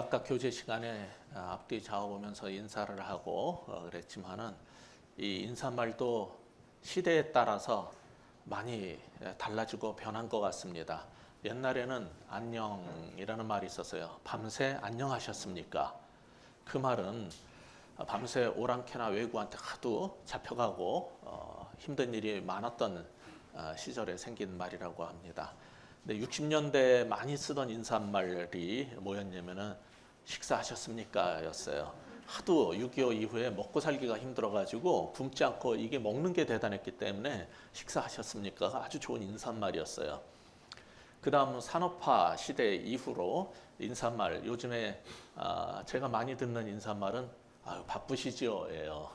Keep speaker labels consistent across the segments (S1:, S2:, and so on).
S1: 아까 교제 시간에 앞뒤 좌우보면서 인사를 하고 그랬지만은 이 인사말도 시대에 따라서 많이 달라지고 변한 것 같습니다. 옛날에는 안녕이라는 말이 있었어요. 밤새 안녕하셨습니까? 그 말은 밤새 오랑캐나 외구한테 하도 잡혀가고 힘든 일이 많았던 시절에 생긴 말이라고 합니다. 근데 60년대에 많이 쓰던 인사말이 뭐였냐면은 식사하셨습니까? 였어요. 하도 6.25 이후에 먹고 살기가 힘들어가지고 굶지 않고 이게 먹는 게 대단했기 때문에 식사하셨습니까가 아주 좋은 인사말이었어요. 그 다음 산업화 시대 이후로 인사말, 요즘에 제가 많이 듣는 인사말은 바쁘시지요?예요.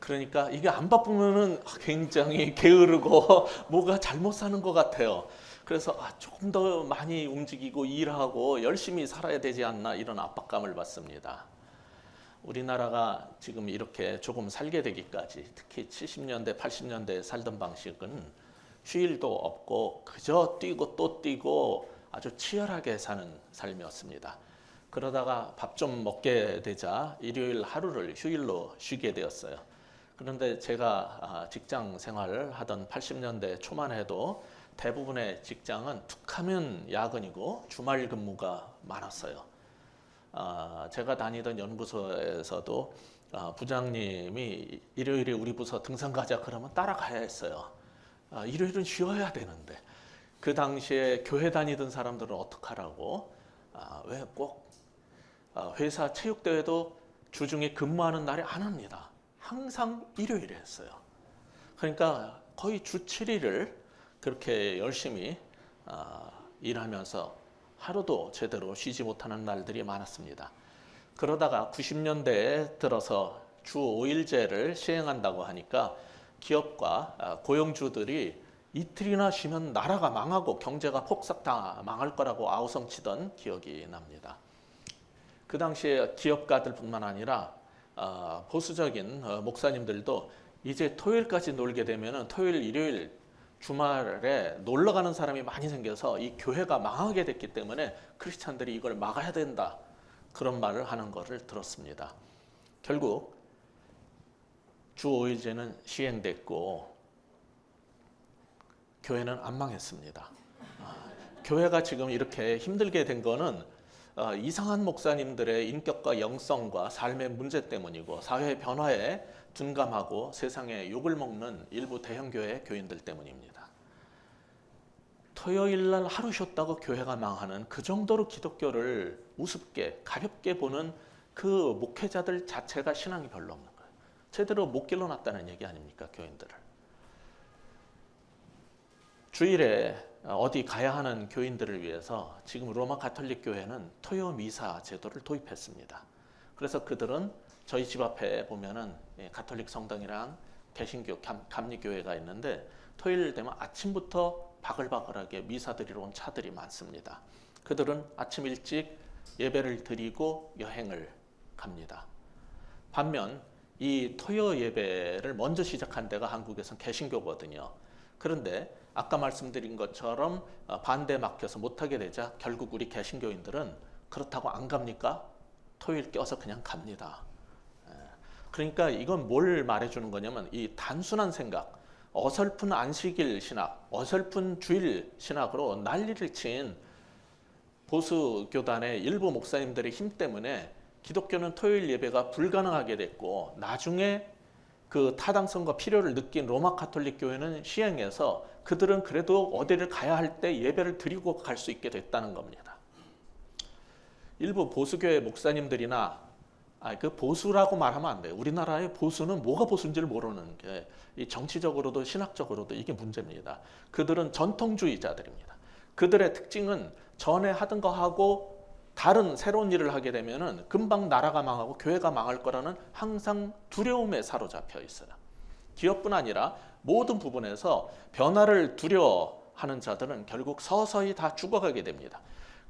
S1: 그러니까 이게 안 바쁘면은 굉장히 게으르고 뭐가 잘못 사는 것 같아요. 그래서 조금 더 많이 움직이고 일하고 열심히 살아야 되지 않나 이런 압박감을 받습니다. 우리나라가 지금 이렇게 조금 살게 되기까지 특히 70년대, 80년대에 살던 방식은 휴일도 없고 그저 뛰고 또 뛰고 아주 치열하게 사는 삶이었습니다. 그러다가 밥 좀 먹게 되자 일요일 하루를 휴일로 쉬게 되었어요. 그런데 제가 직장 생활을 하던 80년대 초만 해도 대부분의 직장은 툭하면 야근이고 주말 근무가 많았어요. 제가 다니던 연구소에서도 부장님이 일요일에 우리 부서 등산 가자 그러면 따라가야 했어요. 일요일은 쉬어야 되는데 그 당시에 교회 다니던 사람들은 어떡하라고 왜 꼭 회사 체육대회도 주중에 근무하는 날에 안 합니다. 항상 일요일에 했어요. 그러니까 거의 주 7일을 그렇게 열심히 일하면서 하루도 제대로 쉬지 못하는 날들이 많았습니다. 그러다가 90년대에 들어서 주 5일제를 시행한다고 하니까 기업과 고용주들이 이틀이나 쉬면 나라가 망하고 경제가 폭삭 다 망할 거라고 아우성치던 기억이 납니다. 그 당시에 기업가들뿐만 아니라 보수적인 목사님들도 이제 토요일까지 놀게 되면 토요일, 일요일, 주말에 놀러 가는 사람이 많이 생겨서 이 교회가 망하게 됐기 때문에 크리스찬들이 이걸 막아야 된다. 그런 말을 하는 것을 들었습니다. 결국 주 5일제는 시행됐고 교회는 안 망했습니다. 교회가 지금 이렇게 힘들게 된 거는 이상한 목사님들의 인격과 영성과 삶의 문제 때문이고 사회 변화에 둔감하고 세상에 욕을 먹는 일부 대형교회 교인들 때문입니다. 토요일날 하루 쉬었다고 교회가 망하는 그 정도로 기독교를 우습게 가볍게 보는 그 목회자들 자체가 신앙이 별로 없는 거예요. 제대로 못 길러놨다는 얘기 아닙니까? 교인들을. 주일에 어디 가야 하는 교인들을 위해서 지금 로마 가톨릭 교회는 토요 미사 제도를 도입했습니다. 그래서 그들은 저희 집 앞에 보면은 가톨릭 성당이랑 개신교 감리교회가 있는데 토요일 되면 아침부터 바글바글하게 미사 드리러 온 차들이 많습니다. 그들은 아침 일찍 예배를 드리고 여행을 갑니다. 반면 이 토요 예배를 먼저 시작한 데가 한국에선 개신교거든요. 그런데 아까 말씀드린 것처럼 반대 막혀서 못하게 되자 결국 우리 개신교인들은 그렇다고 안 갑니까? 토요일 껴서 그냥 갑니다. 그러니까 이건 뭘 말해주는 거냐면 이 단순한 생각, 어설픈 안식일 신학, 어설픈 주일 신학으로 난리를 친 보수 교단의 일부 목사님들의 힘 때문에 기독교는 토요일 예배가 불가능하게 됐고 나중에 그 타당성과 필요를 느낀 로마 가톨릭 교회는 시행해서 그들은 그래도 어디를 가야 할 때 예배를 드리고 갈 수 있게 됐다는 겁니다. 일부 보수교회 목사님들이나 그 보수라고 말하면 안 돼요. 우리나라의 보수는 뭐가 보수인지를 모르는 게 이 정치적으로도 신학적으로도 이게 문제입니다. 그들은 전통주의자들입니다. 그들의 특징은 전에 하던 거 하고 다른 새로운 일을 하게 되면은 금방 나라가 망하고 교회가 망할 거라는 항상 두려움에 사로잡혀 있어요. 기업뿐 아니라 모든 부분에서 변화를 두려워하는 자들은 결국 서서히 다 죽어가게 됩니다.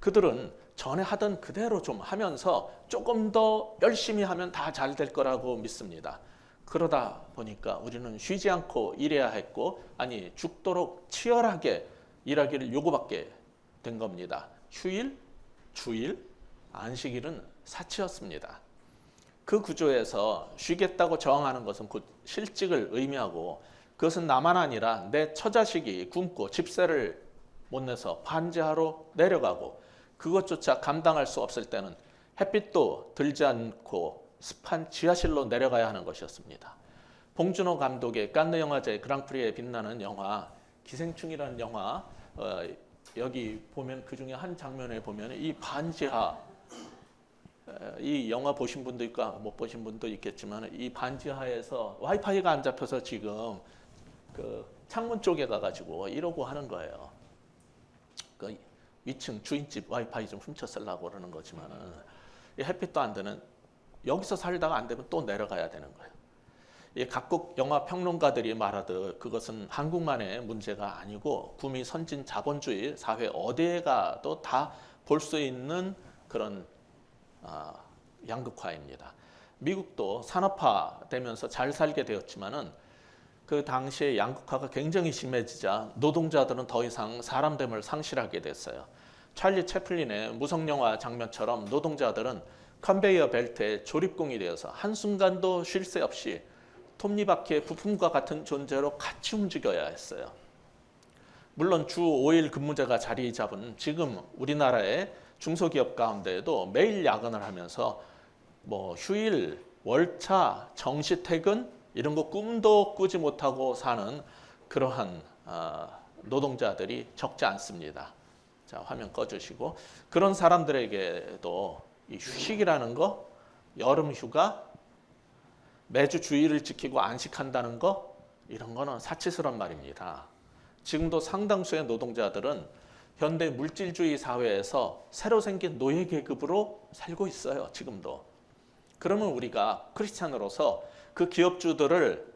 S1: 그들은 전에 하던 그대로 좀 하면서 조금 더 열심히 하면 다 잘 될 거라고 믿습니다. 그러다 보니까 우리는 쉬지 않고 일해야 했고 아니 죽도록 치열하게 일하기를 요구받게 된 겁니다. 휴일, 주일, 안식일은 사치였습니다. 그 구조에서 쉬겠다고 저항하는 것은 곧 실직을 의미하고, 그것은 나만 아니라 내 처자식이 굶고 집세를 못 내서 반지하로 내려가고 그것조차 감당할 수 없을 때는 햇빛도 들지 않고 습한 지하실로 내려가야 하는 것이었습니다. 봉준호 감독의 칸느 영화제 그랑프리에 빛나는 영화 기생충이라는 영화, 여기 보면 그 중에 한 장면에 보면 이 반지하, 이 영화 보신 분도 있고 못 보신 분도 있겠지만 이 반지하에서 와이파이가 안 잡혀서 지금 그 창문 쪽에 가가지고 이러고 하는 거예요. 그 위층 주인집 와이파이 좀 훔쳐 쓰려고 그러는 거지만은 햇빛도 안 되는, 여기서 살다가 안 되면 또 내려가야 되는 거예요. 각국 영화 평론가들이 말하듯 그것은 한국만의 문제가 아니고 구미 선진 자본주의 사회 어디에 가도 다 볼 수 있는 그런 양극화입니다. 미국도 산업화되면서 잘 살게 되었지만은 그 당시에 양극화가 굉장히 심해지자 노동자들은 더 이상 사람됨을 상실하게 됐어요. 찰리 채플린의 무성영화 장면처럼 노동자들은 컨베이어 벨트에 조립공이 되어서 한순간도 쉴 새 없이 톱니바퀴의 부품과 같은 존재로 같이 움직여야 했어요. 물론 주 5일 근무제가 자리 잡은 지금 우리나라의 중소기업 가운데에도 매일 야근을 하면서 뭐 휴일, 월차, 정시퇴근 이런 거 꿈도 꾸지 못하고 사는 그러한 노동자들이 적지 않습니다. 자, 화면 꺼주시고, 그런 사람들에게도 이 휴식이라는 거, 여름 휴가, 매주 주일을 지키고 안식한다는 거, 이런 거는 사치스러운 말입니다. 지금도 상당수의 노동자들은 현대 물질주의 사회에서 새로 생긴 노예 계급으로 살고 있어요. 지금도. 그러면 우리가 크리스찬으로서 그 기업주들을,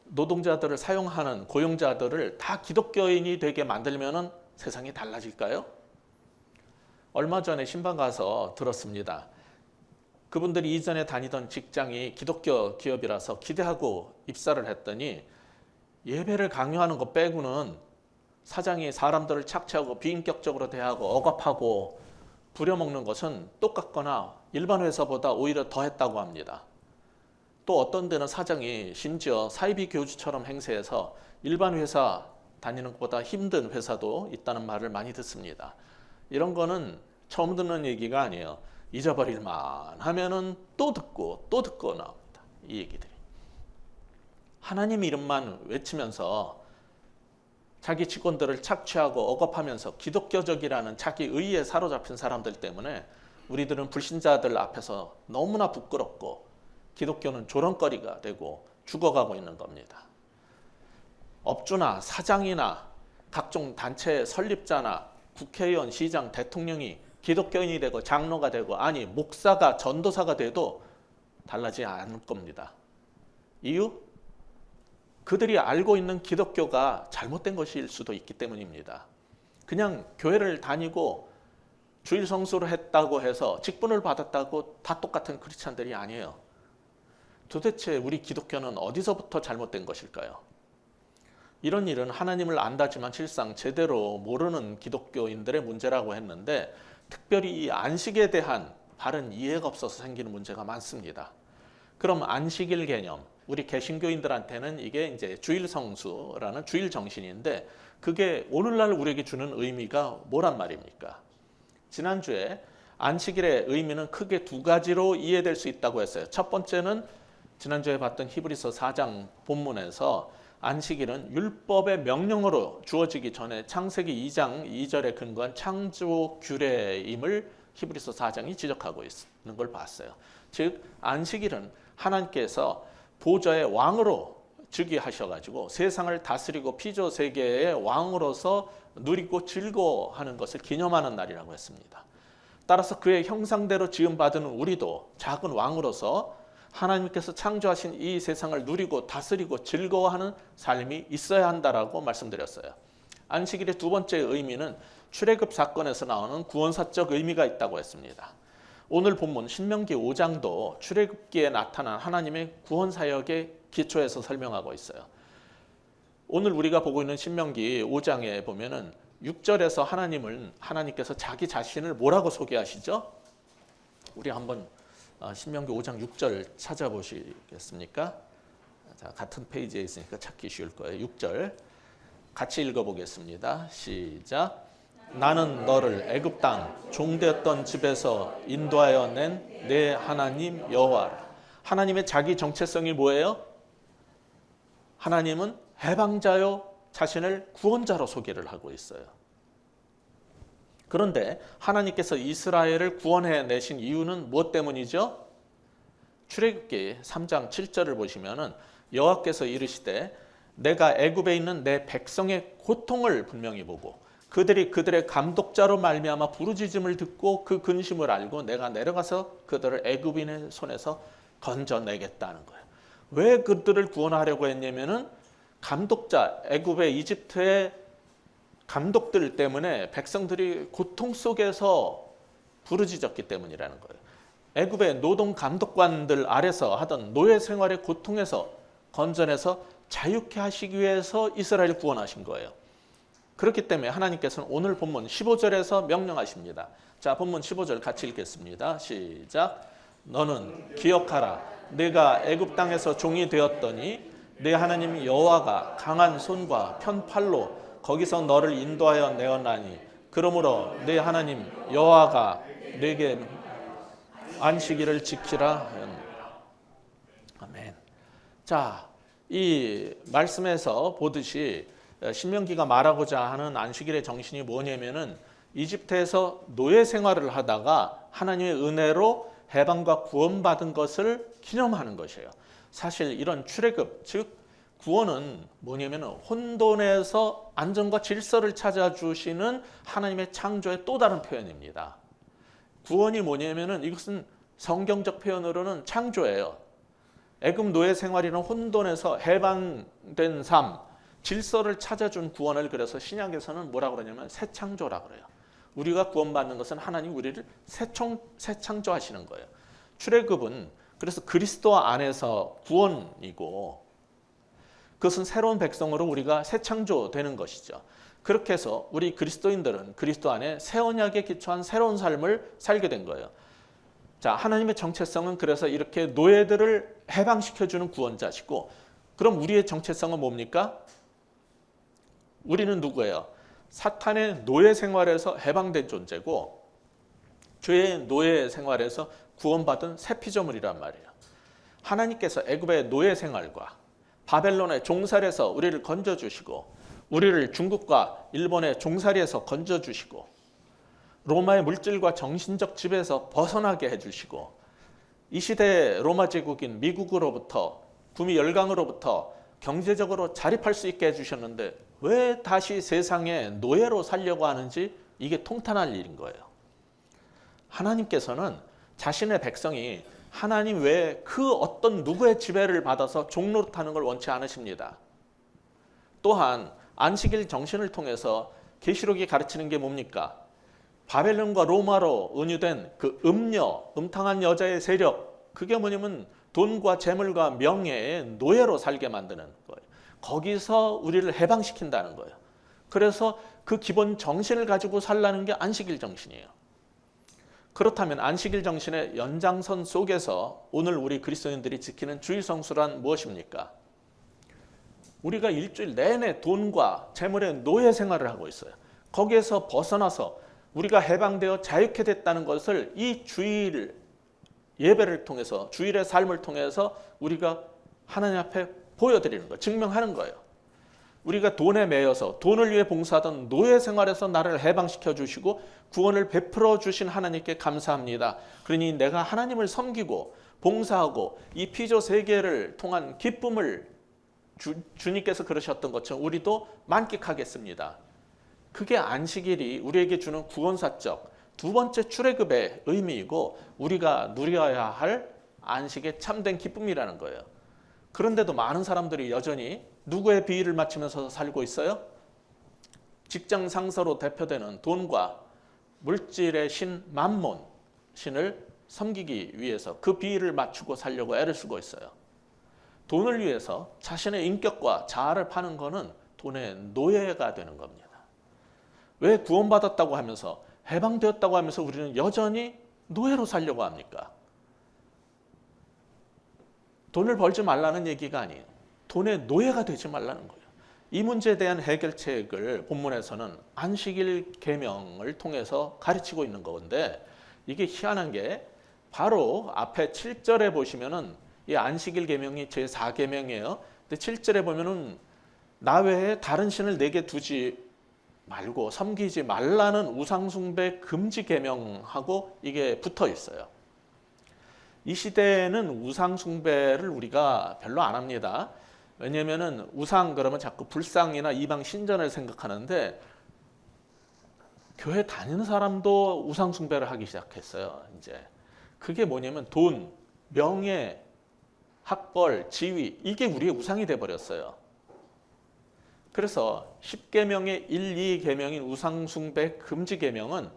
S1: 노동자들을 사용하는 고용자들을 다 기독교인이 되게 만들면은 세상이 달라질까요? 얼마 전에 신방 가서 들었습니다. 그분들이 이전에 다니던 직장이 기독교 기업이라서 기대하고 입사를 했더니 예배를 강요하는 것 빼고는 사장이 사람들을 착취하고 비인격적으로 대하고 억압하고 부려먹는 것은 똑같거나 일반 회사보다 오히려 더했다고 합니다. 또 어떤 데는 사장이 심지어 사이비 교주처럼 행세해서 일반 회사 다니는 것보다 힘든 회사도 있다는 말을 많이 듣습니다. 이런 거는 처음 듣는 얘기가 아니에요. 잊어버릴만 하면은 또 듣고 나옵니다. 이 얘기들이. 하나님 이름만 외치면서 자기 직원들을 착취하고 억압하면서 기독교적이라는 자기 의의에 사로잡힌 사람들 때문에 우리들은 불신자들 앞에서 너무나 부끄럽고 기독교는 조롱거리가 되고 죽어가고 있는 겁니다. 업주나 사장이나 각종 단체 설립자나 국회의원, 시장, 대통령이 기독교인이 되고 장로가 되고, 아니 목사가 전도사가 돼도 달라지지 않을 겁니다. 이유? 그들이 알고 있는 기독교가 잘못된 것일 수도 있기 때문입니다. 그냥 교회를 다니고 주일 성수를 했다고 해서 직분을 받았다고 다 똑같은 크리스찬들이 아니에요. 도대체 우리 기독교는 어디서부터 잘못된 것일까요? 이런 일은 하나님을 안다지만 실상 제대로 모르는 기독교인들의 문제라고 했는데, 특별히 이 안식에 대한 바른 이해가 없어서 생기는 문제가 많습니다. 그럼 안식일 개념, 우리 개신교인들한테는 이게 이제 주일 성수라는 주일 정신인데, 그게 오늘날 우리에게 주는 의미가 뭐란 말입니까? 지난주에 안식일의 의미는 크게 두 가지로 이해될 수 있다고 했어요. 첫 번째는 지난주에 봤던 히브리서 4장 본문에서 안식일은 율법의 명령으로 주어지기 전에 창세기 2장 2절에 근거한 창조 규례임을 히브리서 4장이 지적하고 있는 걸 봤어요. 즉 안식일은 하나님께서 보좌의 왕으로 즉위하셔가지고 세상을 다스리고 피조 세계의 왕으로서 누리고 즐거워하는 것을 기념하는 날이라고 했습니다. 따라서 그의 형상대로 지음받은 우리도 작은 왕으로서 하나님께서 창조하신 이 세상을 누리고 다스리고 즐거워하는 삶이 있어야 한다라고 말씀드렸어요. 안식일의 두 번째 의미는 출애굽 사건에서 나오는 구원사적 의미가 있다고 했습니다. 오늘 본문 신명기 5장도 출애굽기에 나타난 하나님의 구원 사역의 기초에서 설명하고 있어요. 오늘 우리가 보고 있는 신명기 5장에 보면은 6절에서 하나님께서 자기 자신을 뭐라고 소개하시죠? 우리 한번 신명기 5장 6절 찾아보시겠습니까? 자, 같은 페이지에 있으니까 찾기 쉬울 거예요. 6절 같이 읽어보겠습니다. 시작. 나는 너를 애굽 땅 종되었던 집에서 인도하여 낸 내 하나님 여호와라. 하나님의 자기 정체성이 뭐예요? 하나님은 해방자요, 자신을 구원자로 소개를 하고 있어요. 그런데 하나님께서 이스라엘을 구원해 내신 이유는 무엇 때문이죠? 출애굽기 3장 7절을 보시면은 여호와께서 이르시되 내가 애굽에 있는 내 백성의 고통을 분명히 보고 그들이 그들의 감독자로 말미암아 부르짖음을 듣고 그 근심을 알고 내가 내려가서 그들을 애굽인의 손에서 건져내겠다는 거예요. 왜 그들을 구원하려고 했냐면은 감독자, 애굽의 이집트의 감독들 때문에 백성들이 고통 속에서 부르짖었기 때문이라는 거예요. 애굽의 노동 감독관들 아래서 하던 노예 생활의 고통에서 건져내서 자유케 하시기 위해서 이스라엘을 구원하신 거예요. 그렇기 때문에 하나님께서는 오늘 본문 15절에서 명령하십니다. 자, 본문 15절 같이 읽겠습니다. 시작. 너는 기억하라. 내가 애굽 땅에서 종이 되었더니 내 하나님 여호와가 강한 손과 편팔로 거기서 너를 인도하여 내었나니 그러므로 내 하나님 여호와가 내게 안식일을 지키라 하였느니라. 아멘. 자, 이 말씀에서 보듯이 신명기가 말하고자 하는 안식일의 정신이 뭐냐면은 이집트에서 노예 생활을 하다가 하나님의 은혜로 해방과 구원받은 것을 기념하는 것이에요. 사실 이런 출애굽, 즉 구원은 뭐냐면은 혼돈에서 안정과 질서를 찾아주시는 하나님의 창조의 또 다른 표현입니다. 구원이 뭐냐면은 이것은 성경적 표현으로는 창조예요. 애굽 노예 생활이는 혼돈에서 해방된 삶, 질서를 찾아준 구원을 그래서 신약에서는 뭐라고 그러냐면 새 창조라고 그래요. 우리가 구원받는 것은 하나님 우리를 새 창조하시는 거예요. 출애굽은 그래서 그리스도 안에서 구원이고 그것은 새로운 백성으로 우리가 새 창조되는 것이죠. 그렇게 해서 우리 그리스도인들은 그리스도 안에 새 언약에 기초한 새로운 삶을 살게 된 거예요. 자, 하나님의 정체성은 그래서 이렇게 노예들을 해방시켜주는 구원자시고 그럼 우리의 정체성은 뭡니까? 우리는 누구예요? 사탄의 노예 생활에서 해방된 존재고 죄의 노예 생활에서 구원받은 새 피조물이란 말이에요. 하나님께서 애굽의 노예 생활과 바벨론의 종살이에서 우리를 건져주시고 우리를 중국과 일본의 종살이에서 건져주시고 로마의 물질과 정신적 지배에서 벗어나게 해주시고 이 시대의 로마 제국인 미국으로부터 북미 열강으로부터 경제적으로 자립할 수 있게 해주셨는데 왜 다시 세상에 노예로 살려고 하는지 이게 통탄할 일인 거예요. 하나님께서는 자신의 백성이 하나님 외에 그 어떤 누구의 지배를 받아서 종노릇하는 걸 원치 않으십니다. 또한 안식일 정신을 통해서 계시록이 가르치는 게 뭡니까? 바벨론과 로마로 은유된 그 음탕한 여자의 세력, 그게 뭐냐면 돈과 재물과 명예의 노예로 살게 만드는 거예요. 거기서 우리를 해방시킨다는 거예요. 그래서 그 기본 정신을 가지고 살라는 게 안식일 정신이에요. 그렇다면 안식일 정신의 연장선 속에서 오늘 우리 그리스도인들이 지키는 주일 성수란 무엇입니까? 우리가 일주일 내내 돈과 재물의 노예 생활을 하고 있어요. 거기에서 벗어나서 우리가 해방되어 자유케 됐다는 것을 이 주일 예배를 통해서 주일의 삶을 통해서 우리가 하나님 앞에 보여드리는 거예요. 증명하는 거예요. 우리가 돈에 매여서 돈을 위해 봉사하던 노예 생활에서 나를 해방시켜 주시고 구원을 베풀어 주신 하나님께 감사합니다. 그러니 내가 하나님을 섬기고 봉사하고 이 피조 세계를 통한 기쁨을 주님께서 그러셨던 것처럼 우리도 만끽하겠습니다. 그게 안식일이 우리에게 주는 구원사적 두 번째 출애굽의 의미이고 우리가 누려야 할 안식의 참된 기쁨이라는 거예요. 그런데도 많은 사람들이 여전히 누구의 비위를 맞추면서 살고 있어요? 직장 상사로 대표되는 돈과 물질의 신 맘몬 신을 섬기기 위해서 그 비위를 맞추고 살려고 애를 쓰고 있어요. 돈을 위해서 자신의 인격과 자아를 파는 것은 돈의 노예가 되는 겁니다. 왜 구원받았다고 하면서 해방되었다고 하면서 우리는 여전히 노예로 살려고 합니까? 돈을 벌지 말라는 얘기가 아니에요. 돈의 노예가 되지 말라는 거예요. 이 문제에 대한 해결책을 본문에서는 안식일 계명을 통해서 가르치고 있는 건데, 이게 희한한 게 바로 앞에 7절에 보시면은 이 안식일 계명이 제4계명이에요. 근데 7절에 보면은 나 외에 다른 신을 내게 두지 말고 섬기지 말라는 우상숭배 금지 계명하고 이게 붙어 있어요. 이 시대에는 우상숭배를 우리가 별로 안 합니다. 왜냐면은 우상 그러면 자꾸 불상이나 이방 신전을 생각하는데, 교회 다니는 사람도 우상숭배를 하기 시작했어요. 이제 그게 뭐냐면 돈, 명예, 학벌, 지위, 이게 우리의 우상이 돼 버렸어요. 그래서 10계명의 1, 2계명인 우상숭배 금지 계명은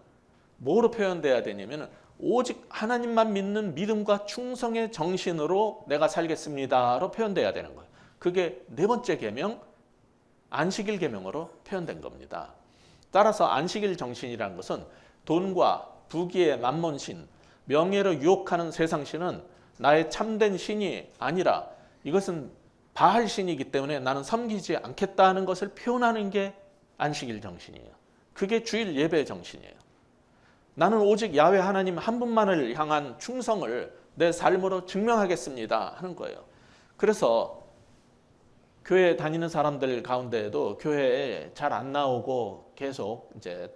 S1: 뭐로 표현돼야 되냐면 오직 하나님만 믿는 믿음과 충성의 정신으로 내가 살겠습니다로 표현돼야 되는 거예요. 그게 네 번째 계명, 안식일 계명으로 표현된 겁니다. 따라서 안식일 정신이라는 것은 돈과 부귀의 만몬신, 명예로 유혹하는 세상신은 나의 참된 신이 아니라 이것은 바알 신이기 때문에 나는 섬기지 않겠다는 것을 표현하는 게 안식일 정신이에요. 그게 주일 예배 정신이에요. 나는 오직 야훼 하나님 한 분만을 향한 충성을 내 삶으로 증명하겠습니다 하는 거예요. 그래서 교회 다니는 사람들 가운데에도 교회에 잘 안 나오고 계속 이제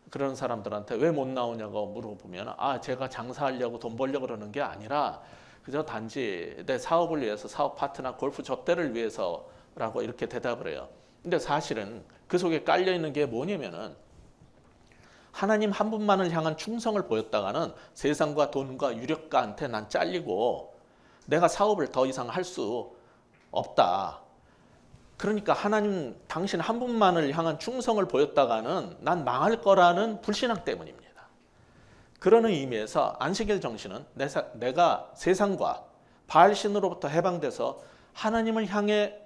S1: 그런 사람들한테 왜 못 나오냐고 물어보면, 제가 장사하려고 돈 벌려고 그러는 게 아니라 그저 단지 내 사업을 위해서, 사업 파트나 골프 접대를 위해서라고 이렇게 대답을 해요. 근데 사실은 그 속에 깔려 있는 게 뭐냐면은 하나님 한 분만을 향한 충성을 보였다가는 세상과 돈과 유력가한테 난 잘리고 내가 사업을 더 이상 할 수 없다. 그러니까 하나님 당신 한 분만을 향한 충성을 보였다가는 난 망할 거라는 불신앙 때문입니다. 그런 의미에서 안식일 정신은 내가 세상과 바알신으로부터 해방돼서 하나님을 향해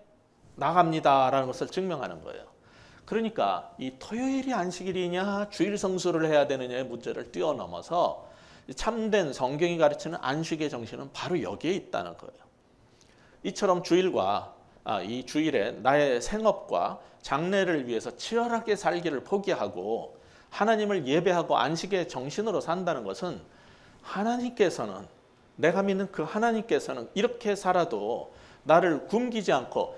S1: 나갑니다라는 것을 증명하는 거예요. 그러니까 이 토요일이 안식일이냐 주일 성수를 해야 되느냐의 문제를 뛰어넘어서 참된 성경이 가르치는 안식의 정신은 바로 여기에 있다는 거예요. 이처럼 이 주일에 나의 생업과 장래를 위해서 치열하게 살기를 포기하고 하나님을 예배하고 안식의 정신으로 산다는 것은 하나님께서는, 내가 믿는 그 하나님께서는 이렇게 살아도 나를 굶기지 않고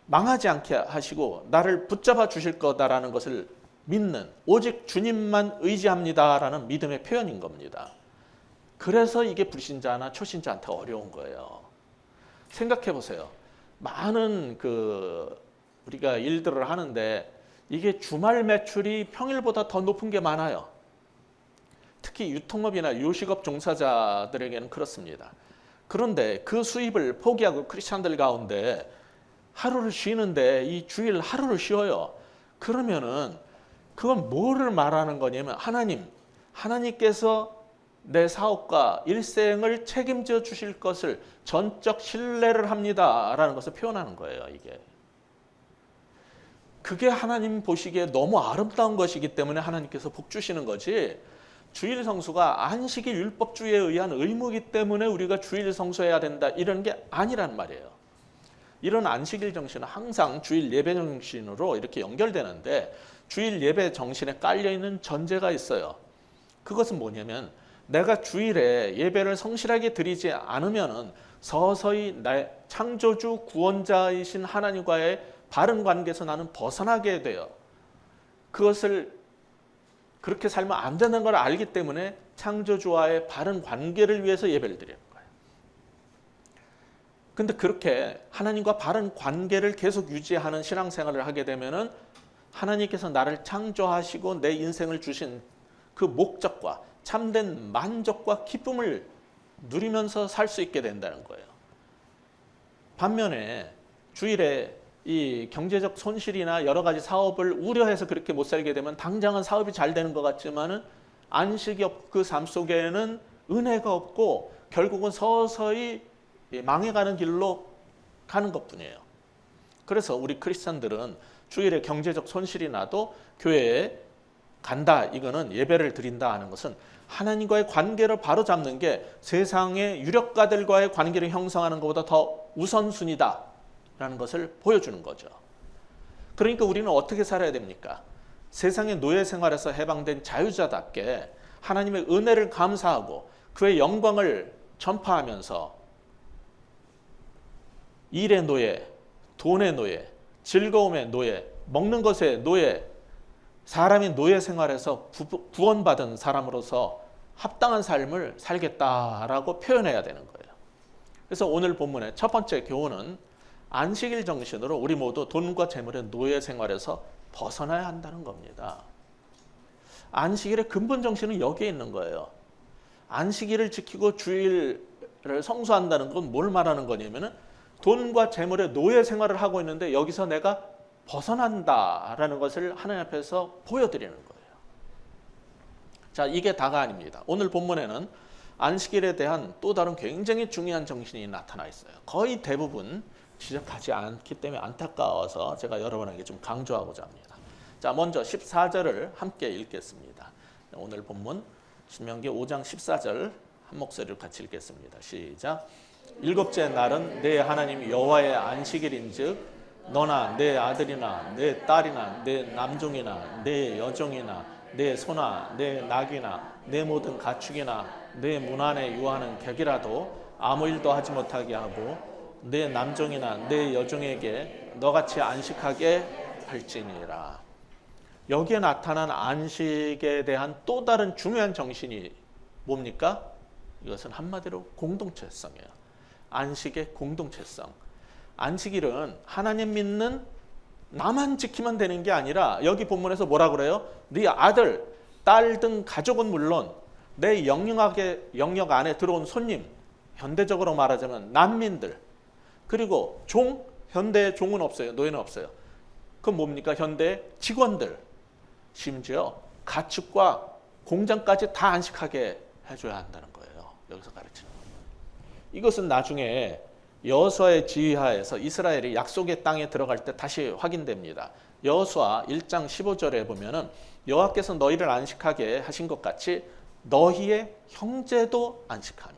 S1: 망하지 않게 하시고 나를 붙잡아 주실 거다라는 것을 믿는, 오직 주님만 의지합니다라는 믿음의 표현인 겁니다. 그래서 이게 불신자나 초신자한테 어려운 거예요. 생각해 보세요. 많은 우리가 일들을 하는데 이게 주말 매출이 평일보다 더 높은 게 많아요. 특히 유통업이나 요식업 종사자들에게는 그렇습니다. 그런데 그 수입을 포기하고 크리스찬들 가운데 하루를 쉬는데 이 주일 하루를 쉬어요. 그러면은 그건 뭐를 말하는 거냐면 하나님께서 내 사업과 일생을 책임져 주실 것을 전적 신뢰를 합니다라는 것을 표현하는 거예요. 그게 하나님 보시기에 너무 아름다운 것이기 때문에 하나님께서 복 주시는 거지, 주일 성수가 안식일 율법주의에 의한 의무이기 때문에 우리가 주일 성수해야 된다 이런 게 아니란 말이에요. 이런 안식일 정신은 항상 주일 예배 정신으로 이렇게 연결되는데, 주일 예배 정신에 깔려있는 전제가 있어요. 그것은 뭐냐면 내가 주일에 예배를 성실하게 드리지 않으면 서서히 나의 창조주 구원자이신 하나님과의 바른 관계에서 나는 벗어나게 돼요. 그것을 그렇게 살면 안 되는 걸 알기 때문에 창조주와의 바른 관계를 위해서 예배를 드리는 거예요. 근데 그렇게 하나님과 바른 관계를 계속 유지하는 신앙생활을 하게 되면은 하나님께서 나를 창조하시고 내 인생을 주신 그 목적과 참된 만족과 기쁨을 누리면서 살 수 있게 된다는 거예요. 반면에 주일에 이 경제적 손실이나 여러 가지 사업을 우려해서 그렇게 못 살게 되면 당장은 사업이 잘 되는 것 같지만은 안식이 없고 그 삶 속에는 은혜가 없고 결국은 서서히 망해가는 길로 가는 것뿐이에요. 그래서 우리 크리스찬들은 주일에 경제적 손실이 나도 교회에 간다. 이거는 예배를 드린다 하는 것은 하나님과의 관계를 바로잡는 게 세상의 유력가들과의 관계를 형성하는 것보다 더 우선순위다라는 것을 보여주는 거죠. 그러니까 우리는 어떻게 살아야 됩니까? 세상의 노예 생활에서 해방된 자유자답게 하나님의 은혜를 감사하고 그의 영광을 전파하면서 일의 노예, 돈의 노예, 즐거움의 노예, 먹는 것의 노예, 사람의 노예 생활에서 구원받은 사람으로서 합당한 삶을 살겠다라고 표현해야 되는 거예요. 그래서 오늘 본문의 첫 번째 교훈은 안식일 정신으로 우리 모두 돈과 재물의 노예 생활에서 벗어나야 한다는 겁니다. 안식일의 근본 정신은 여기에 있는 거예요. 안식일을 지키고 주일을 성수한다는 건 뭘 말하는 거냐면은 돈과 재물의 노예 생활을 하고 있는데 여기서 내가 벗어난다라는 것을 하나님 앞에서 보여드리는 거예요. 자, 이게 다가 아닙니다. 오늘 본문에는 안식일에 대한 또 다른 굉장히 중요한 정신이 나타나 있어요. 거의 대부분 지적하지 않기 때문에 안타까워서 제가 여러분에게 좀 강조하고자 합니다. 자, 먼저 14절을 함께 읽겠습니다. 오늘 본문 신명기 5장 14절 한 목소리로 같이 읽겠습니다. 시작. 일곱째 날은 내 하나님 여호와의 안식일인즉 너나 내 아들이나 내 딸이나 내 남종이나 내 여종이나 내 소나 내 낙이나 내 모든 가축이나 내 문 안에 유하는 객이라도 아무 일도 하지 못하게 하고 내 남종이나 내 여종에게 너같이 안식하게 할지니라. 여기에 나타난 안식에 대한 또 다른 중요한 정신이 뭡니까? 이것은 한마디로 공동체성이에요. 안식의 공동체성. 안식일은 하나님 믿는 나만 지키면 되는 게 아니라 여기 본문에서 뭐라 그래요? 네 아들, 딸 등 가족은 물론 내 영역 안에 들어온 손님, 현대적으로 말하자면 난민들, 그리고 종, 현대 종은 없어요. 노예는 없어요. 그건 뭡니까? 현대 직원들, 심지어 가축과 공장까지 다 안식하게 해줘야 한다는 거예요. 여기서 가르치는 거예요. 이것은 나중에 여호수아의 지휘하에서 이스라엘이 약속의 땅에 들어갈 때 다시 확인됩니다. 여호수아 1장 15절에 보면은 여호와께서 너희를 안식하게 하신 것 같이 너희의 형제도 안식하며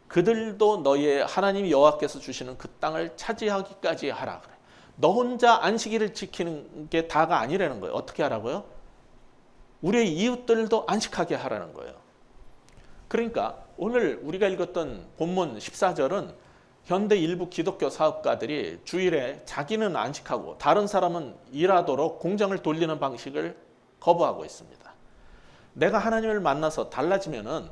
S1: 그들도 너희의 하나님 여호와께서 주시는 그 땅을 차지하기까지 하라 그래. 너 혼자 안식일을 지키는 게 다가 아니라는 거예요. 어떻게 하라고요? 우리의 이웃들도 안식하게 하라는 거예요. 그러니까 오늘 우리가 읽었던 본문 14절은 현대 일부 기독교 사업가들이 주일에 자기는 안식하고 다른 사람은 일하도록 공장을 돌리는 방식을 거부하고 있습니다. 내가 하나님을 만나서 달라지면은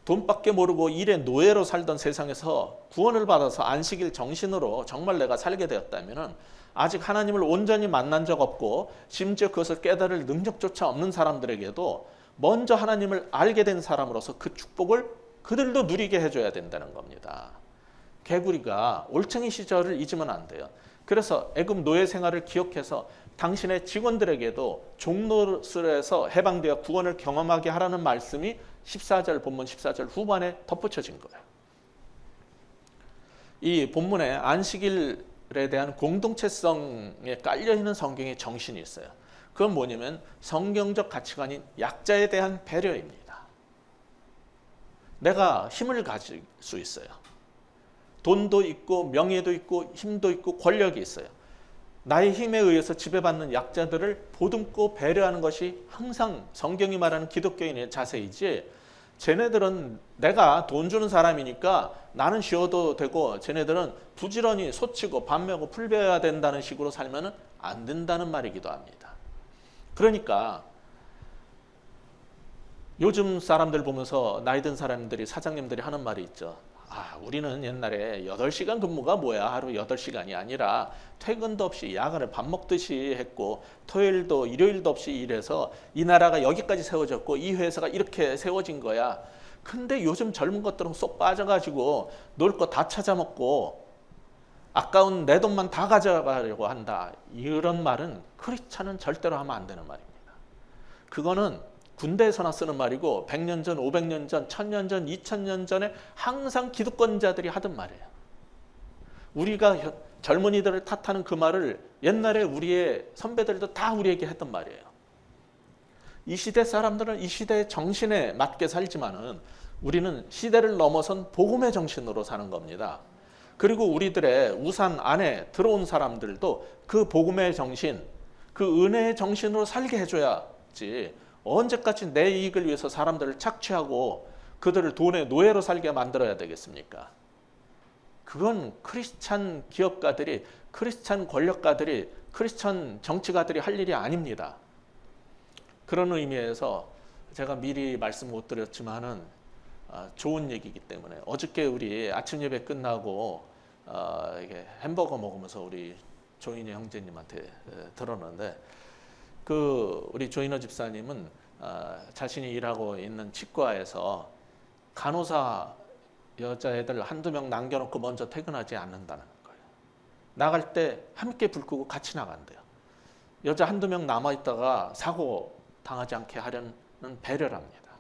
S1: 돈밖에 모르고 일의 노예로 살던 세상에서 구원을 받아서 안식일 정신으로 정말 내가 살게 되었다면은 아직 하나님을 온전히 만난 적 없고 심지어 그것을 깨달을 능력조차 없는 사람들에게도 먼저 하나님을 알게 된 사람으로서 그 축복을 그들도 누리게 해줘야 된다는 겁니다. 개구리가 올챙이 시절을 잊으면 안 돼요. 그래서 애굽 노예 생활을 기억해서 당신의 직원들에게도 종노릇에서 해방되어 구원을 경험하게 하라는 말씀이 14절 본문 14절 후반에 덧붙여진 거예요. 이 본문에 안식일에 대한 공동체성에 깔려있는 성경의 정신이 있어요. 그건 뭐냐면 성경적 가치관인 약자에 대한 배려입니다. 내가 힘을 가질 수 있어요. 돈도 있고 명예도 있고 힘도 있고 권력이 있어요. 나의 힘에 의해서 지배받는 약자들을 보듬고 배려하는 것이 항상 성경이 말하는 기독교인의 자세이지, 쟤네들은 내가 돈 주는 사람이니까 나는 쉬어도 되고 쟤네들은 부지런히 소치고 밥 메고 풀 베어야 된다는 식으로 살면 안 된다는 말이기도 합니다. 그러니까 요즘 사람들 보면서 나이 든 사람들이, 사장님들이 하는 말이 있죠. 우리는 옛날에 8시간 근무가 뭐야, 하루 8시간이 아니라 퇴근도 없이 야간을 밥 먹듯이 했고 토요일도 일요일도 없이 일해서 이 나라가 여기까지 세워졌고 이 회사가 이렇게 세워진 거야. 근데 요즘 젊은 것들은 쏙 빠져가지고 놀 거 다 찾아먹고 아까운 내 돈만 다 가져가려고 한다. 이런 말은 크리스찬은 절대로 하면 안 되는 말입니다. 그거는 군대에서나 쓰는 말이고 100년 전, 500년 전, 1000년 전, 2000년 전에 항상 기득권자들이 하던 말이에요. 우리가 젊은이들을 탓하는 그 말을 옛날에 우리의 선배들도 다 우리에게 했던 말이에요. 이 시대 사람들은 이 시대의 정신에 맞게 살지만은 우리는 시대를 넘어선 복음의 정신으로 사는 겁니다. 그리고 우리들의 우산 안에 들어온 사람들도 그 복음의 정신, 그 은혜의 정신으로 살게 해줘야지 언제까지 내 이익을 위해서 사람들을 착취하고 그들을 돈의 노예로 살게 만들어야 되겠습니까? 그건 크리스찬 기업가들이, 크리스찬 권력가들이, 크리스찬 정치가들이 할 일이 아닙니다. 그런 의미에서 제가 미리 말씀 못 드렸지만은 좋은 얘기이기 때문에 어저께 우리 아침 예배 끝나고 이게 햄버거 먹으면서 우리 조인희 형제님한테 들었는데 우리 조인호 집사님은 자신이 일하고 있는 치과에서 간호사 여자애들 한두 명 남겨놓고 먼저 퇴근하지 않는다는 거예요. 나갈 때 함께 불 끄고 같이 나간대요. 여자 한두 명 남아있다가 사고 당하지 않게 하려는 배려랍니다.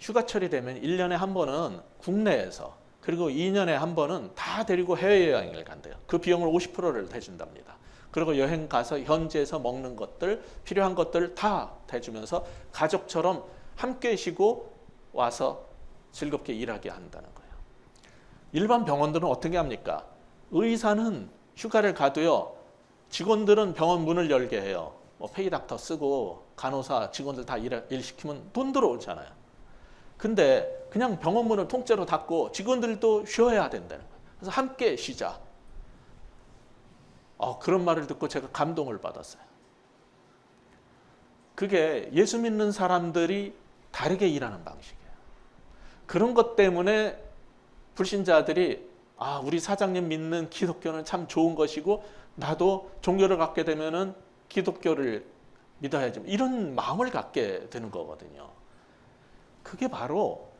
S1: 휴가철이 되면 1년에 한 번은 국내에서 그리고 2년에 한 번은 다 데리고 해외여행을 간대요. 그 비용을 50%를 대준답니다. 그리고 여행 가서 현지에서 먹는 것들, 필요한 것들 다 대주면서 가족처럼 함께 쉬고 와서 즐겁게 일하게 한다는 거예요. 일반 병원들은 어떻게 합니까? 의사는 휴가를 가도요, 직원들은 병원 문을 열게 해요. 페이닥터 쓰고 간호사 직원들 다 일 시키면 돈 들어오잖아요. 근데 그냥 병원 문을 통째로 닫고 직원들도 쉬어야 된다는 거예요. 그래서 함께 쉬자. 그런 말을 듣고 제가 감동을 받았어요. 그게 예수 믿는 사람들이 다르게 일하는 방식이에요. 그런 것 때문에 불신자들이 우리 사장님 믿는 기독교는 참 좋은 것이고 나도 종교를 갖게 되면은 기독교를 믿어야지, 이런 마음을 갖게 되는 거거든요. 그게 바로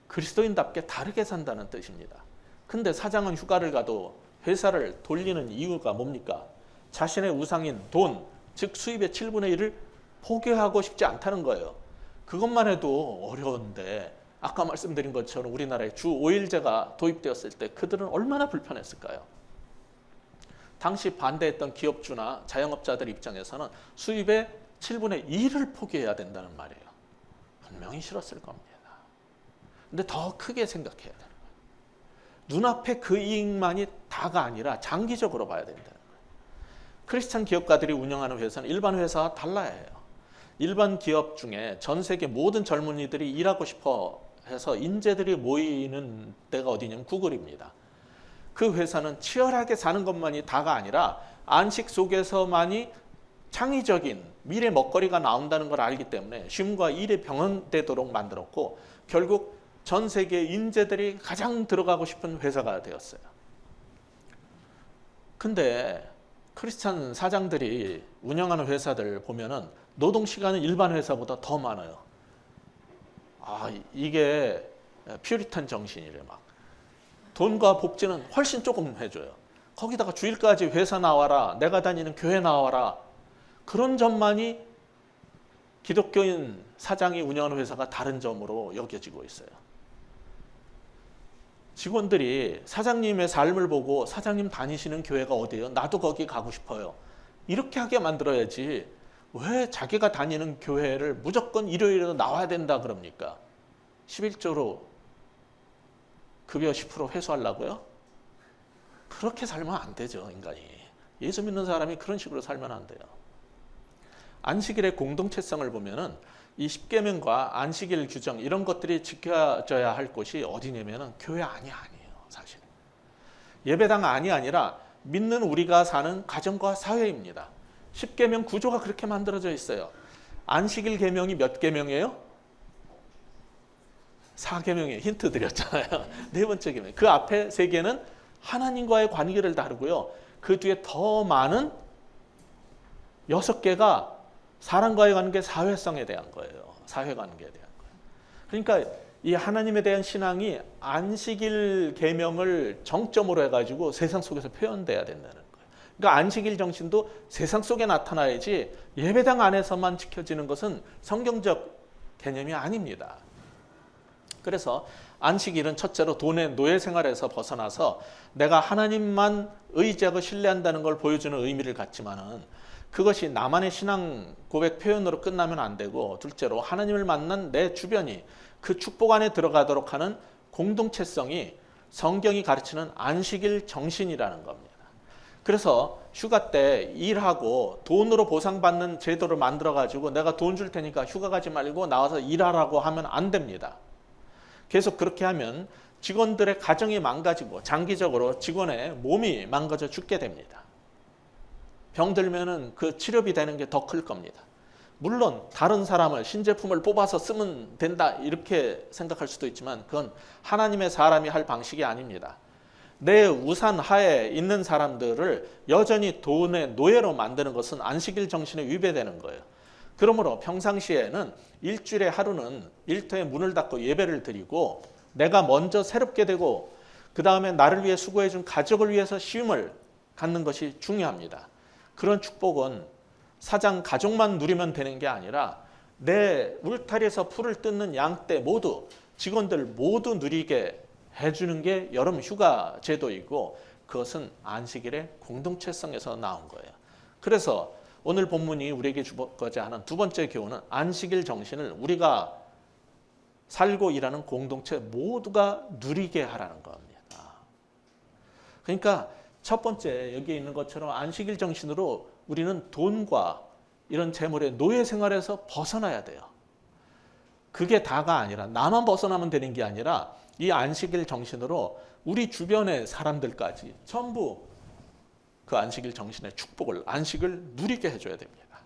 S1: 그리스도인답게 다르게 산다는 뜻입니다. 근데 사장은 휴가를 가도 회사를 돌리는 이유가 뭡니까? 자신의 우상인 돈, 즉 수입의 7분의 1을 포기하고 싶지 않다는 거예요. 그것만 해도 어려운데 아까 말씀드린 것처럼 우리나라에 주 5일제가 도입되었을 때 그들은 얼마나 불편했을까요? 당시 반대했던 기업주나 자영업자들 입장에서는 수입의 7분의 1을 포기해야 된다는 말이에요. 분명히 싫었을 겁니다. 근데 더 크게 생각해야 되는 거예요. 눈앞에 그 이익만이 다가 아니라 장기적으로 봐야 된다는 거예요. 크리스찬 기업가들이 운영하는 회사는 일반 회사와 달라야 해요. 일반 기업 중에 전 세계 모든 젊은이들이 일하고 싶어 해서 인재들이 모이는 데가 어디냐면 구글입니다. 그 회사는 치열하게 사는 것만이 다가 아니라 안식 속에서만이 창의적인 미래 먹거리가 나온다는 걸 알기 때문에 쉼과 일이 병행되도록 만들었고 결국 전 세계 인재들이 가장 들어가고 싶은 회사가 되었어요. 근데 크리스찬 사장들이 운영하는 회사들 보면은 노동 시간은 일반 회사보다 더 많아요. 이게 퓨리탄 정신이래. 막 돈과 복지는 훨씬 조금 해줘요. 거기다가 주일까지 회사 나와라, 내가 다니는 교회 나와라. 그런 점만이 기독교인 사장이 운영하는 회사가 다른 점으로 여겨지고 있어요. 직원들이 사장님의 삶을 보고 사장님 다니시는 교회가 어디예요? 나도 거기 가고 싶어요. 이렇게 하게 만들어야지 왜 자기가 다니는 교회를 무조건 일요일에도 나와야 된다 그럽니까? 11조로 급여 10% 회수하려고요? 그렇게 살면 안 되죠, 인간이. 예수 믿는 사람이 그런 식으로 살면 안 돼요. 안식일의 공동체성을 보면은 이 십계명과 안식일 규정 이런 것들이 지켜져야 할 곳이 어디냐면은 교회 아니에요, 사실. 예배당 아니라 믿는 우리가 사는 가정과 사회입니다. 십계명 구조가 그렇게 만들어져 있어요. 안식일 계명이 몇 계명이에요? 4계명이에요. 힌트 드렸잖아요. 네 번째 계명. 그 앞에 3개는 하나님과의 관계를 다루고요. 그 뒤에 더 많은 6개가 사람과의 관계, 사회성에 대한 거예요. 사회관계에 대한 거예요. 그러니까 이 하나님에 대한 신앙이 안식일 계명을 정점으로 해가지고 세상 속에서 표현돼야 된다는 거예요. 그러니까 안식일 정신도 세상 속에 나타나야지 예배당 안에서만 지켜지는 것은 성경적 개념이 아닙니다. 그래서 안식일은 첫째로 돈의 노예 생활에서 벗어나서 내가 하나님만 의지하고 신뢰한다는 걸 보여주는 의미를 갖지만은 그것이 나만의 신앙 고백 표현으로 끝나면 안 되고, 둘째로 하나님을 만난 내 주변이 그 축복 안에 들어가도록 하는 공동체성이 성경이 가르치는 안식일 정신이라는 겁니다. 그래서 휴가 때 일하고 돈으로 보상받는 제도를 만들어 가지고 내가 돈 줄 테니까 휴가 가지 말고 나와서 일하라고 하면 안 됩니다. 계속 그렇게 하면 직원들의 가정이 망가지고 장기적으로 직원의 몸이 망가져 죽게 됩니다. 병들면은 그 치료비 되는 게 더 클 겁니다. 물론 다른 사람을 신제품을 뽑아서 쓰면 된다 이렇게 생각할 수도 있지만 그건 하나님의 사람이 할 방식이 아닙니다. 내 우산 하에 있는 사람들을 여전히 돈의 노예로 만드는 것은 안식일 정신에 위배되는 거예요. 그러므로 평상시에는 일주일에 하루는 일터에 문을 닫고 예배를 드리고 내가 먼저 새롭게 되고 그 다음에 나를 위해 수고해 준 가족을 위해서 쉼을 갖는 것이 중요합니다. 그런 축복은 사장 가족만 누리면 되는 게 아니라 내 울타리에서 풀을 뜯는 양떼 모두, 직원들 모두 누리게 해주는 게 여름 휴가 제도이고, 그것은 안식일의 공동체성에서 나온 거예요. 그래서 오늘 본문이 우리에게 주고자 하는 두 번째 교훈은 안식일 정신을 우리가 살고 일하는 공동체 모두가 누리게 하라는 겁니다. 그러니까 첫 번째 여기에 있는 것처럼 안식일 정신으로 우리는 돈과 이런 재물의 노예 생활에서 벗어나야 돼요. 그게 다가 아니라 나만 벗어나면 되는 게 아니라 이 안식일 정신으로 우리 주변의 사람들까지 전부 그 안식일 정신의 축복을, 안식을 누리게 해줘야 됩니다.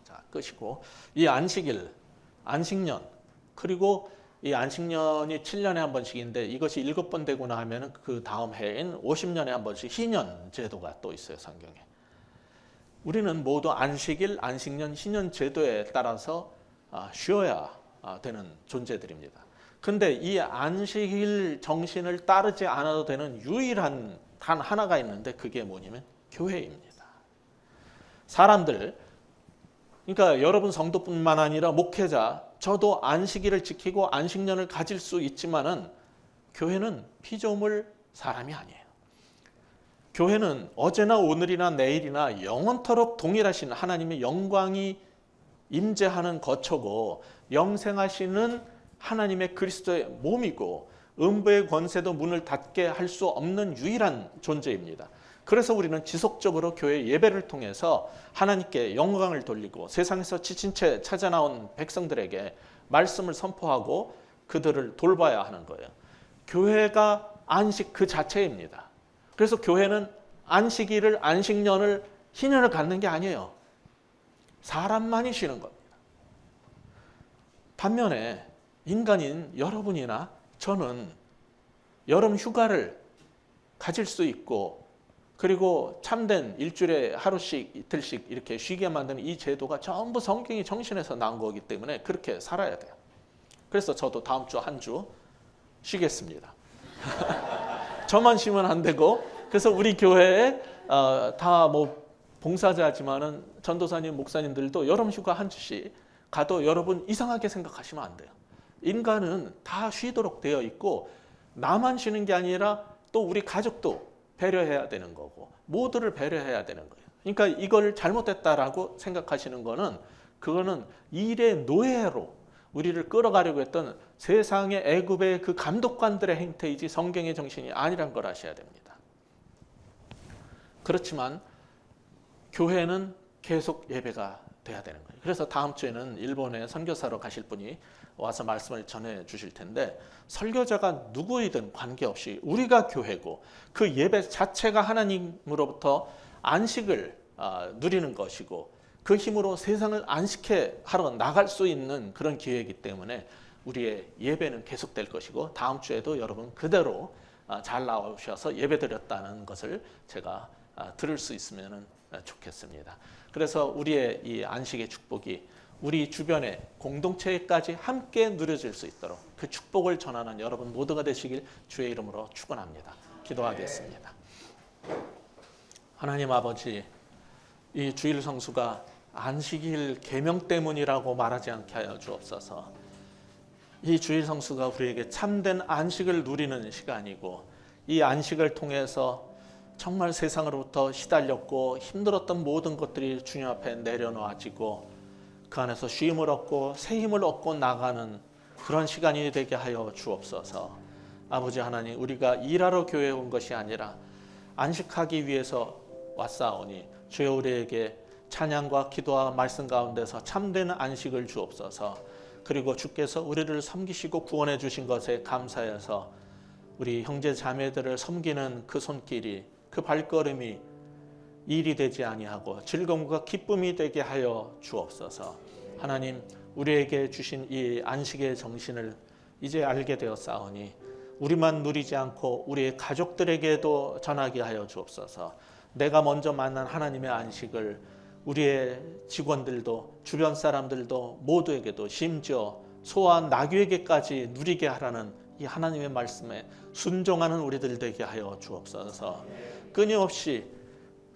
S1: 자, 끝이고 이 안식일, 안식년, 그리고 이 안식년이 7년에 한 번씩인데 이것이 7번 되거나 하면 그 다음 해인 50년에 한 번씩 희년 제도가 또 있어요, 성경에. 우리는 모두 안식일, 안식년, 희년 제도에 따라서 쉬어야 되는 존재들입니다. 근데 이 안식일 정신을 따르지 않아도 되는 유일한 단 하나가 있는데 그게 뭐냐면 교회입니다. 사람들, 그러니까 여러분 성도뿐만 아니라 목회자, 저도 안식일을 지키고 안식년을 가질 수 있지만은 교회는 피조물 사람이 아니에요. 교회는 어제나 오늘이나 내일이나 영원토록 동일하신 하나님의 영광이 임재하는 거처고 영생하시는 하나님의 그리스도의 몸이고 음부의 권세도 문을 닫게 할 수 없는 유일한 존재입니다. 그래서 우리는 지속적으로 교회 예배를 통해서 하나님께 영광을 돌리고 세상에서 지친 채 찾아 나온 백성들에게 말씀을 선포하고 그들을 돌봐야 하는 거예요. 교회가 안식 그 자체입니다. 그래서 교회는 안식일을, 안식년을, 희년을 갖는 게 아니에요. 사람만이 쉬는 겁니다. 반면에 인간인 여러분이나 저는 여름 휴가를 가질 수 있고 그리고 참된 일주일에 하루씩 이틀씩 이렇게 쉬게 만드는 이 제도가 전부 성경의 정신에서 나온 거기 때문에 그렇게 살아야 돼요. 그래서 저도 다음 주 한 주 쉬겠습니다. 저만 쉬면 안 되고, 그래서 우리 교회에 다 뭐 봉사자지만은 전도사님, 목사님들도 여름 휴가 한 주씩 가도 여러분 이상하게 생각하시면 안 돼요. 인간은 다 쉬도록 되어 있고 나만 쉬는 게 아니라 또 우리 가족도 배려해야 되는 거고 모두를 배려해야 되는 거예요. 그러니까 이걸 잘못됐다라고 생각하시는 거는 그거는 일의 노예로 우리를 끌어가려고 했던 세상의 애굽의 그 감독관들의 행태이지 성경의 정신이 아니란 걸 아셔야 됩니다. 그렇지만 교회는 계속 예배가 돼야 되는 거예요. 그래서 다음 주에는 일본에 선교사로 가실 분이 와서 말씀을 전해 주실 텐데 설교자가 누구이든 관계없이 우리가 교회고 그 예배 자체가 하나님으로부터 안식을 누리는 것이고 그 힘으로 세상을 안식해 하러 나갈 수 있는 그런 기회이기 때문에 우리의 예배는 계속될 것이고 다음 주에도 여러분 그대로 잘 나오셔서 예배 드렸다는 것을 제가 들을 수 있으면 좋겠습니다. 그래서 우리의 이 안식의 축복이 우리 주변의 공동체까지 함께 누려질 수 있도록 그 축복을 전하는 여러분 모두가 되시길 주의 이름으로 축원합니다. 기도하겠습니다. 하나님 아버지, 이 주일 성수가 안식일 계명 때문이라고 말하지 않게 하여 주옵소서. 이 주일 성수가 우리에게 참된 안식을 누리는 시간이고, 이 안식을 통해서 정말 세상으로부터 시달렸고 힘들었던 모든 것들이 주님 앞에 내려놓아지고 그 안에서 쉼을 얻고 새 힘을 얻고 나가는 그런 시간이 되게 하여 주옵소서. 아버지 하나님, 우리가 일하러 교회에 온 것이 아니라 안식하기 위해서 왔사오니 주여 우리에게 찬양과 기도와 말씀 가운데서 참된 안식을 주옵소서. 그리고 주께서 우리를 섬기시고 구원해 주신 것에 감사해서 우리 형제 자매들을 섬기는 그 손길이, 그 발걸음이 일이 되지 아니하고 즐거움과 기쁨이 되게 하여 주옵소서. 하나님, 우리에게 주신 이 안식의 정신을 이제 알게 되었사오니 우리만 누리지 않고 우리의 가족들에게도 전하게 하여 주옵소서. 내가 먼저 만난 하나님의 안식을 우리의 직원들도 주변 사람들도 모두에게도, 심지어 소와 나귀에게까지 누리게 하라는 이 하나님의 말씀에 순종하는 우리들 되게 하여 주옵소서. 끊임없이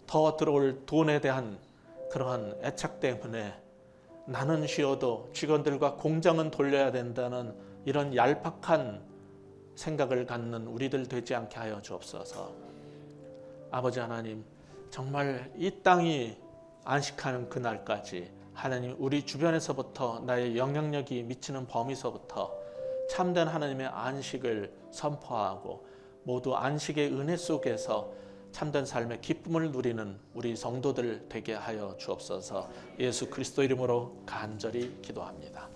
S1: 더 들어올 돈에 대한 그러한 애착 때문에 나는 쉬어도 직원들과 공장은 돌려야 된다는 이런 얄팍한 생각을 갖는 우리들 되지 않게 하여 주옵소서. 아버지 하나님, 정말 이 땅이 안식하는 그날까지 하나님, 우리 주변에서부터 나의 영향력이 미치는 범위서부터 참된 하나님의 안식을 선포하고 모두 안식의 은혜 속에서 참된 삶의 기쁨을 누리는 우리 성도들 되게 하여 주옵소서. 예수 그리스도 이름으로 간절히 기도합니다.